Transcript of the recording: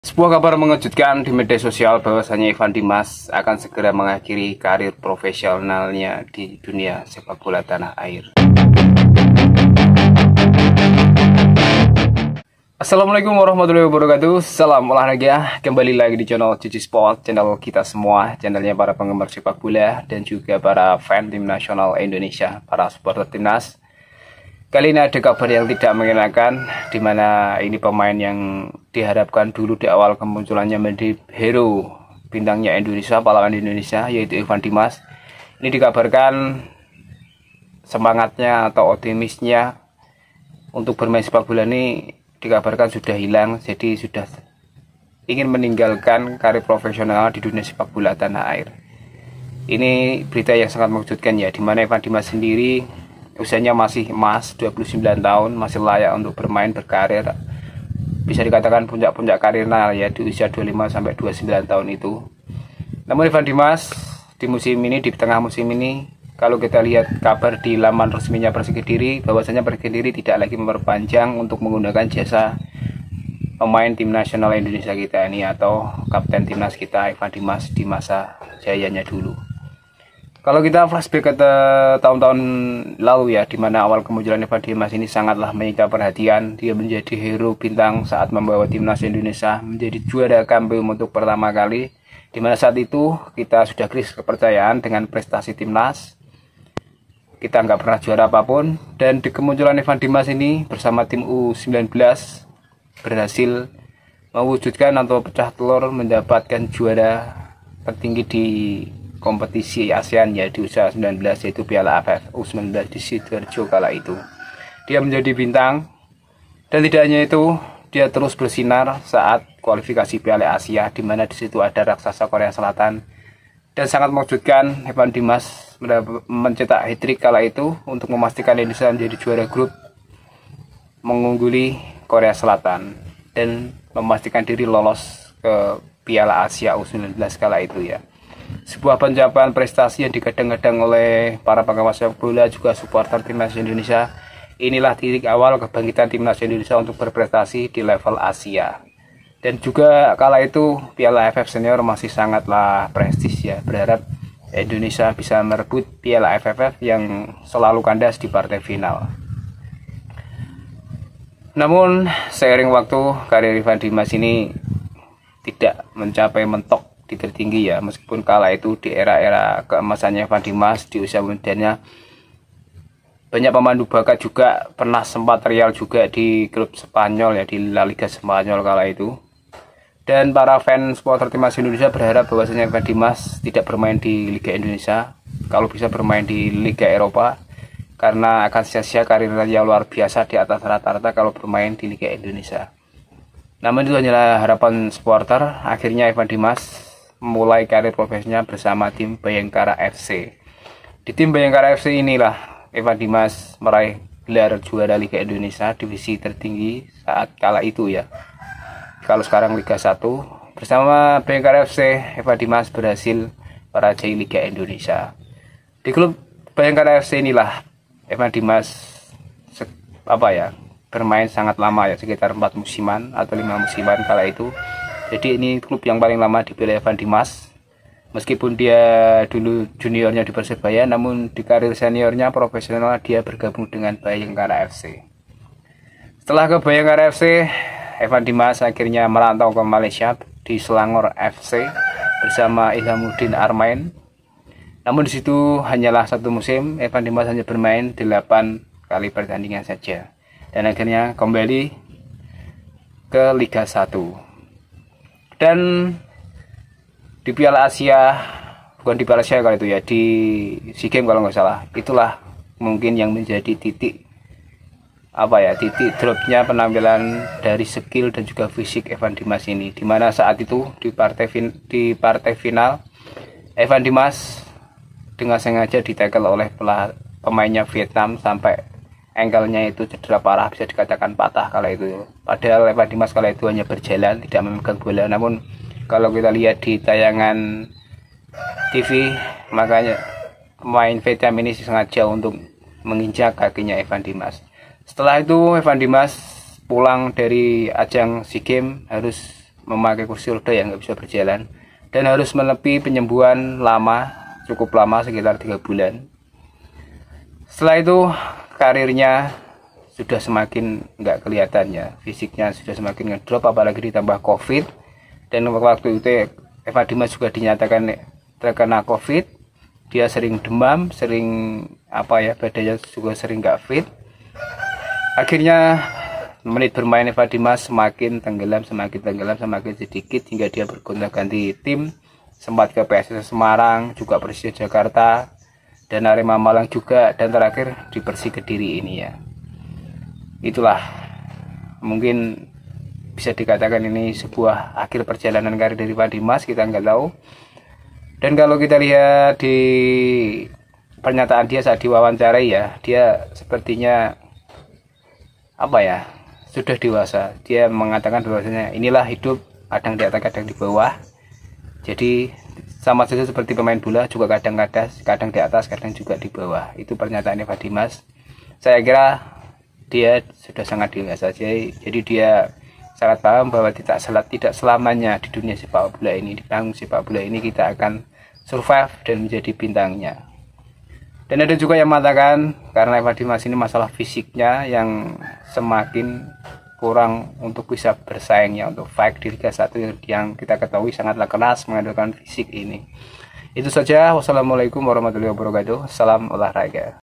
Sebuah kabar mengejutkan di media sosial bahwasanya Evan Dimas akan segera mengakhiri karir profesionalnya di dunia sepak bola tanah air. Assalamualaikum warahmatullahi wabarakatuh. Salam olahraga. Kembali lagi di channel Cici Sport, channel kita semua, channelnya para penggemar sepak bola dan juga para fan tim nasional Indonesia, para supporter timnas. Kali ini ada kabar yang tidak mengenakan, di mana ini pemain yang diharapkan dulu di awal kemunculannya menjadi hero bintangnya Indonesia, pahlawan Indonesia, yaitu Evan Dimas. Ini dikabarkan semangatnya atau optimisnya untuk bermain sepak bola ini dikabarkan sudah hilang, jadi sudah ingin meninggalkan karir profesional di dunia sepak bola tanah air. Ini berita yang sangat mengejutkan ya, di mana Evan Dimas sendiri usianya masih emas, 29 tahun, masih layak untuk bermain, berkarir. Bisa dikatakan puncak-puncak karirnya ya di usia 25 sampai 29 tahun itu. Namun Evan Dimas di musim ini, di tengah musim ini, kalau kita lihat kabar di laman resminya Persik Kediri, bahwasanya Persik Kediri tidak lagi memperpanjang untuk menggunakan jasa pemain tim nasional Indonesia kita ini atau kapten timnas kita Evan Dimas di masa jayanya dulu. Kalau kita flashback ke tahun-tahun lalu ya, di mana awal kemunculan Evan Dimas ini sangatlah menyita perhatian. Dia menjadi hero bintang saat membawa timnas Indonesia menjadi juara kampiun untuk pertama kali. Di mana saat itu kita sudah krisis kepercayaan dengan prestasi timnas. Kita nggak pernah juara apapun, dan di kemunculan Evan Dimas ini bersama tim U19 berhasil mewujudkan atau pecah telur mendapatkan juara tertinggi di kompetisi ASEAN ya di usia 19, yaitu Piala AFF U19 di Sidoarjo kala itu. Dia menjadi bintang, dan tidak hanya itu, dia terus bersinar saat kualifikasi Piala Asia, di mana di situ ada raksasa Korea Selatan. Dan sangat mengejutkan, Evan Dimas mencetak hat-trick kala itu untuk memastikan Indonesia menjadi juara grup, mengungguli Korea Selatan dan memastikan diri lolos ke Piala Asia U19 kala itu ya. Sebuah pencapaian prestasi yang digadang-gadang oleh para penggemar sepak bola juga supporter timnas Indonesia. Inilah titik awal kebangkitan timnas Indonesia untuk berprestasi di level Asia. Dan juga kala itu Piala AFF Senior masih sangatlah prestis ya. Berharap Indonesia bisa merebut Piala AFF yang selalu kandas di partai final. Namun seiring waktu, karir Evan Dimas ini tidak mencapai mentok di tertinggi ya, meskipun kala itu di era-era keemasannya Evan Dimas di usia mudanya banyak pemandu bakat juga pernah sempat trial juga di klub Spanyol ya, di La Liga Spanyol kala itu. Dan para fans supporter timnas Indonesia berharap bahwasanya Evan Dimas tidak bermain di Liga Indonesia, kalau bisa bermain di Liga Eropa, karena akan sia-sia karirnya yang luar biasa di atas rata-rata kalau bermain di Liga Indonesia. Namun itu hanyalah harapan supporter. Akhirnya Evan Dimas memulai karir profesional bersama tim Bayangkara FC. Di tim Bayangkara FC inilah Evan Dimas meraih gelar juara Liga Indonesia divisi tertinggi saat kala itu ya. Kalau sekarang Liga 1, bersama Bayangkara FC, Evan Dimas berhasil merajai Liga Indonesia. Di klub Bayangkara FC inilah Evan Dimas bermain sangat lama ya, sekitar 4 musiman atau 5 musiman kala itu. Jadi ini klub yang paling lama dipilih Evan Dimas. Meskipun dia dulu juniornya di Persebaya, namun di karir seniornya profesional dia bergabung dengan Bayangkara FC. Setelah ke Bayangkara FC, Evan Dimas akhirnya merantau ke Malaysia di Selangor FC bersama Ilhamuddin Armain. Namun di situ hanyalah 1 musim, Evan Dimas hanya bermain 8 kali pertandingan saja. Dan akhirnya kembali ke Liga 1. Dan di Piala Asia, bukan di Piala Asia kali itu ya, di SEA Games kalau nggak salah, itulah mungkin yang menjadi titik dropnya penampilan dari skill dan juga fisik Evan Dimas ini, dimana saat itu di partai final Evan Dimas dengan sengaja ditackle oleh pemainnya Vietnam sampai ankle-nya itu cedera parah, bisa dikatakan patah kala itu. Padahal Evan Dimas kala itu hanya berjalan, tidak memegang bola. Namun kalau kita lihat di tayangan TV, makanya pemain Vietnam ini sengaja untuk menginjak kakinya Evan Dimas. Setelah itu Evan Dimas pulang dari ajang SEA Games harus memakai kursi roda yang nggak bisa berjalan, dan harus menepi penyembuhan lama, cukup lama sekitar 3 bulan. Setelah itu karirnya sudah semakin nggak kelihatannya, fisiknya sudah semakin ngedrop, apalagi ditambah COVID. Dan waktu itu Eva Dimas juga dinyatakan terkena COVID. Dia sering demam, sering badannya juga sering nggak fit. Akhirnya menit bermain Eva Dimas semakin tenggelam, semakin sedikit, hingga dia bergonta-ganti tim, sempat ke PSS Semarang, juga Persija Jakarta, dan Arema Malang juga, dan terakhir di Persi Kediri ini ya. Itulah mungkin bisa dikatakan ini sebuah akhir perjalanan karir dari Eva Dimas, kita nggak tahu. Dan kalau kita lihat di pernyataan dia saat diwawancarai ya, dia sepertinya sudah dewasa. Dia mengatakan bahwasanya inilah hidup, kadang di atas kadang di bawah. Jadi sama saja seperti pemain bola, juga kadang di atas kadang juga di bawah. Itu pernyataan Eva Dimas. Saya kira dia sudah sangat dewasa, jadi dia sangat paham bahwa tidak selamanya di dunia sepak bola ini, di panggung sepak bola ini kita akan survive dan menjadi bintangnya. Dan ada juga yang mengatakan karena Eva Dimas ini masalah fisiknya yang semakin kurang untuk bisa bersaingnya untuk fight di Liga 1 yang kita ketahui sangatlah keras mengandalkan fisik ini. Itu saja. Wassalamualaikum warahmatullahi wabarakatuh. Salam olahraga.